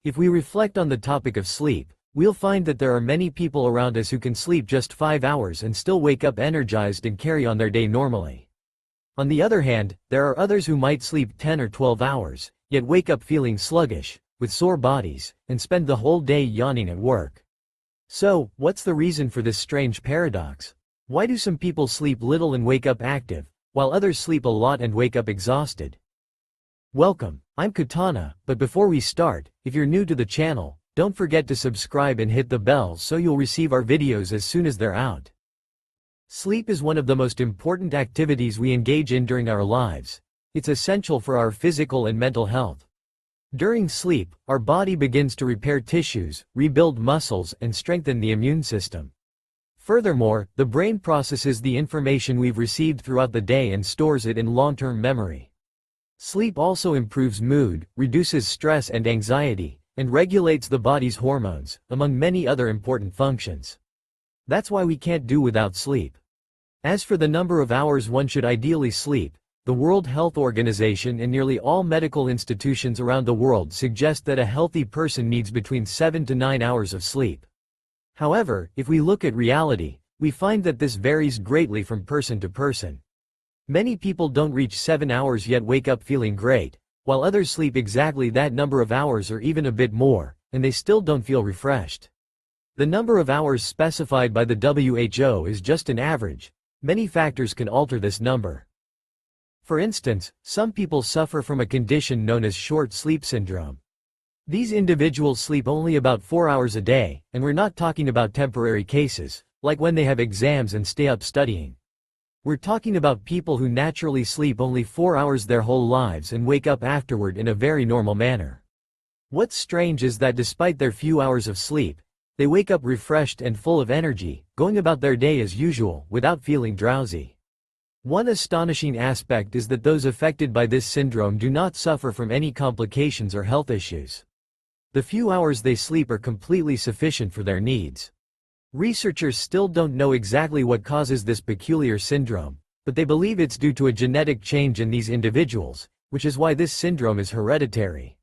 If we reflect on the topic of sleep, we'll find that there are many people around us who can sleep just 5 hours and still wake up energized and carry on their day normally. On the other hand, there are others who might sleep 10 or 12 hours, yet wake up feeling sluggish, with sore bodies, and spend the whole day yawning at work. So, what's the reason for this strange paradox? Why do some people sleep little and wake up active, while others sleep a lot and wake up exhausted? Welcome, I'm Katana, but before we start, if you're new to the channel, don't forget to subscribe and hit the bell so you'll receive our videos as soon as they're out. Sleep is one of the most important activities we engage in during our lives. It's essential for our physical and mental health. During sleep, our body begins to repair tissues, rebuild muscles, and strengthen the immune system. Furthermore, the brain processes the information we've received throughout the day and stores it in long-term memory. Sleep also improves mood, reduces stress and anxiety, and regulates the body's hormones, among many other important functions. That's why we can't do without sleep. As for the number of hours one should ideally sleep, the World Health Organization and nearly all medical institutions around the world suggest that a healthy person needs between 7 to 9 hours of sleep. However, if we look at reality, we find that this varies greatly from person to person. Many people don't reach 7 hours yet wake up feeling great, while others sleep exactly that number of hours or even a bit more, and they still don't feel refreshed. The number of hours specified by the WHO is just an average. Many factors can alter this number. For instance, some people suffer from a condition known as short sleep syndrome. These individuals sleep only about 4 hours a day, and we're not talking about temporary cases, like when they have exams and stay up studying. We're talking about people who naturally sleep only 4 hours their whole lives and wake up afterward in a very normal manner. What's strange is that despite their few hours of sleep, they wake up refreshed and full of energy, going about their day as usual, without feeling drowsy. One astonishing aspect is that those affected by this syndrome do not suffer from any complications or health issues. The few hours they sleep are completely sufficient for their needs. Researchers still don't know exactly what causes this peculiar syndrome, but they believe it's due to a genetic change in these individuals, which is why this syndrome is hereditary.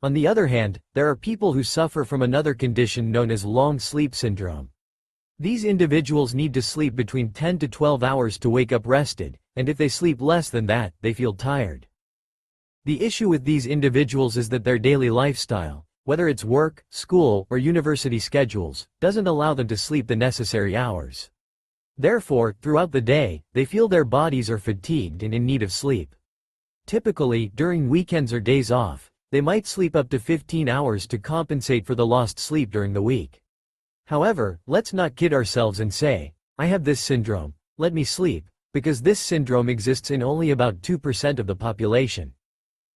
On the other hand, there are people who suffer from another condition known as long sleep syndrome. These individuals need to sleep between 10 to 12 hours to wake up rested, and if they sleep less than that, they feel tired. The issue with these individuals is that their daily lifestyle, whether it's work, school, or university schedules, doesn't allow them to sleep the necessary hours. Therefore, throughout the day, they feel their bodies are fatigued and in need of sleep. Typically, during weekends or days off, they might sleep up to 15 hours to compensate for the lost sleep during the week. However, let's not kid ourselves and say, "I have this syndrome, let me sleep," because this syndrome exists in only about 2% of the population.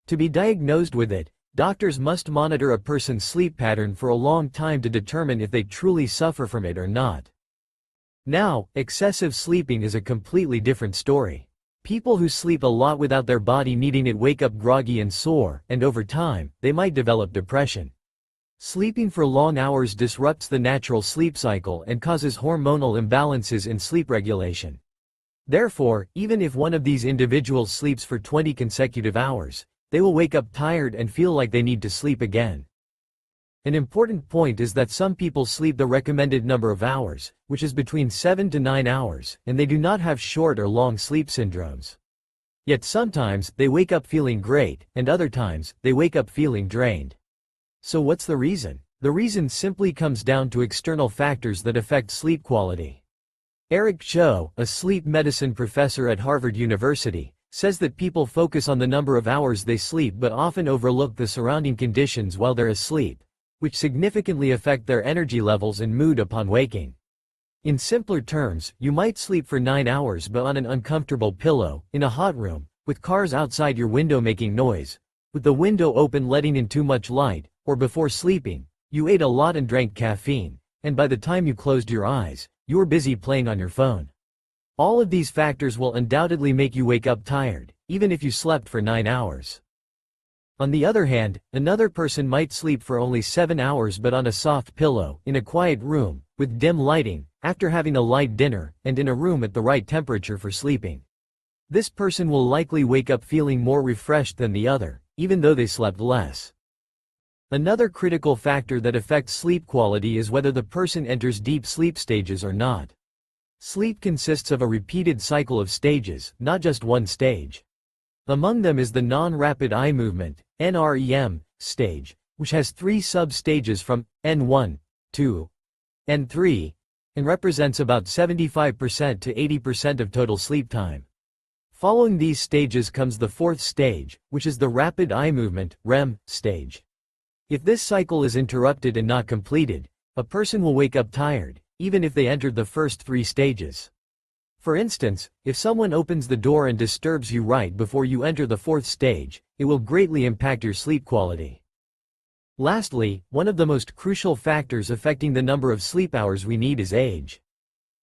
To be diagnosed with it, doctors must monitor a person's sleep pattern for a long time to determine if they truly suffer from it or not. Now, excessive sleeping is a completely different story. People who sleep a lot without their body needing it wake up groggy and sore, and over time, they might develop depression. Sleeping for long hours disrupts the natural sleep cycle and causes hormonal imbalances in sleep regulation. Therefore, even if one of these individuals sleeps for 20 consecutive hours, they will wake up tired and feel like they need to sleep again. An important point is that some people sleep the recommended number of hours, which is between 7 to 9 hours, and they do not have short or long sleep syndromes. Yet sometimes, they wake up feeling great, and other times, they wake up feeling drained. So what's the reason? The reason simply comes down to external factors that affect sleep quality. Eric Cho, a sleep medicine professor at Harvard University, says that people focus on the number of hours they sleep but often overlook the surrounding conditions while they're asleep, which significantly affect their energy levels and mood upon waking. In simpler terms, you might sleep for 9 hours but on an uncomfortable pillow, in a hot room, with cars outside your window making noise, with the window open letting in too much light, or before sleeping, you ate a lot and drank caffeine, and by the time you closed your eyes, you were busy playing on your phone. All of these factors will undoubtedly make you wake up tired, even if you slept for 9 hours. On the other hand, another person might sleep for only 7 hours but on a soft pillow, in a quiet room, with dim lighting, after having a light dinner, and in a room at the right temperature for sleeping. This person will likely wake up feeling more refreshed than the other, even though they slept less. Another critical factor that affects sleep quality is whether the person enters deep sleep stages or not. Sleep consists of a repeated cycle of stages, not just one stage. Among them is the non-rapid eye movement, NREM, stage, which has 3 sub-stages from N1, 2, and 3, and represents about 75% to 80% of total sleep time. Following these stages comes the 4th stage, which is the rapid eye movement, REM, stage. If this cycle is interrupted and not completed, a person will wake up tired, even if they entered the first 3 stages. For instance, if someone opens the door and disturbs you right before you enter the 4th stage, it will greatly impact your sleep quality. Lastly, one of the most crucial factors affecting the number of sleep hours we need is age.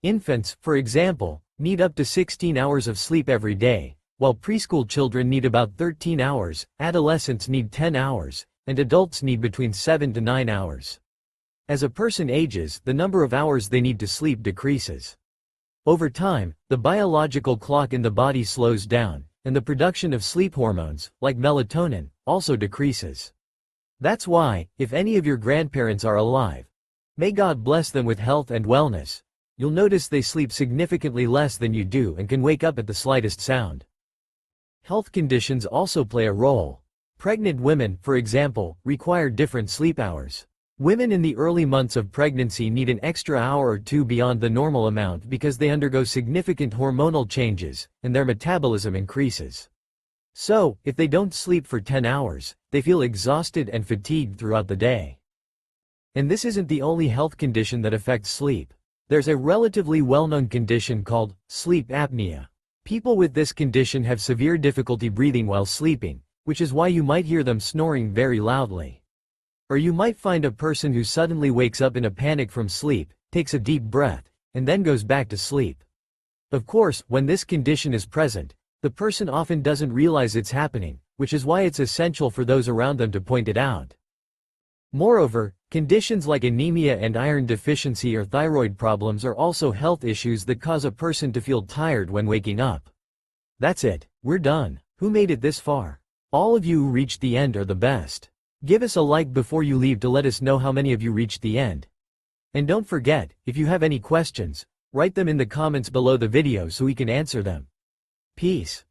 Infants, for example, need up to 16 hours of sleep every day, while preschool children need about 13 hours, adolescents need 10 hours, and adults need between 7 to 9 hours. As a person ages, the number of hours they need to sleep decreases. Over time, the biological clock in the body slows down, and the production of sleep hormones, like melatonin, also decreases. That's why, if any of your grandparents are alive, may God bless them with health and wellness, you'll notice they sleep significantly less than you do and can wake up at the slightest sound. Health conditions also play a role. Pregnant women, for example, require different sleep hours. Women in the early months of pregnancy need an extra hour or 2 beyond the normal amount because they undergo significant hormonal changes, and their metabolism increases. So, if they don't sleep for 10 hours, they feel exhausted and fatigued throughout the day. And this isn't the only health condition that affects sleep. There's a relatively well-known condition called sleep apnea. People with this condition have severe difficulty breathing while sleeping, which is why you might hear them snoring very loudly. Or you might find a person who suddenly wakes up in a panic from sleep, takes a deep breath, and then goes back to sleep. Of course, when this condition is present, the person often doesn't realize it's happening, which is why it's essential for those around them to point it out. Moreover, conditions like anemia and iron deficiency or thyroid problems are also health issues that cause a person to feel tired when waking up. That's it, we're done. Who made it this far? All of you who reached the end are the best. Give us a like before you leave to let us know how many of you reached the end. And don't forget, if you have any questions, write them in the comments below the video so we can answer them. Peace.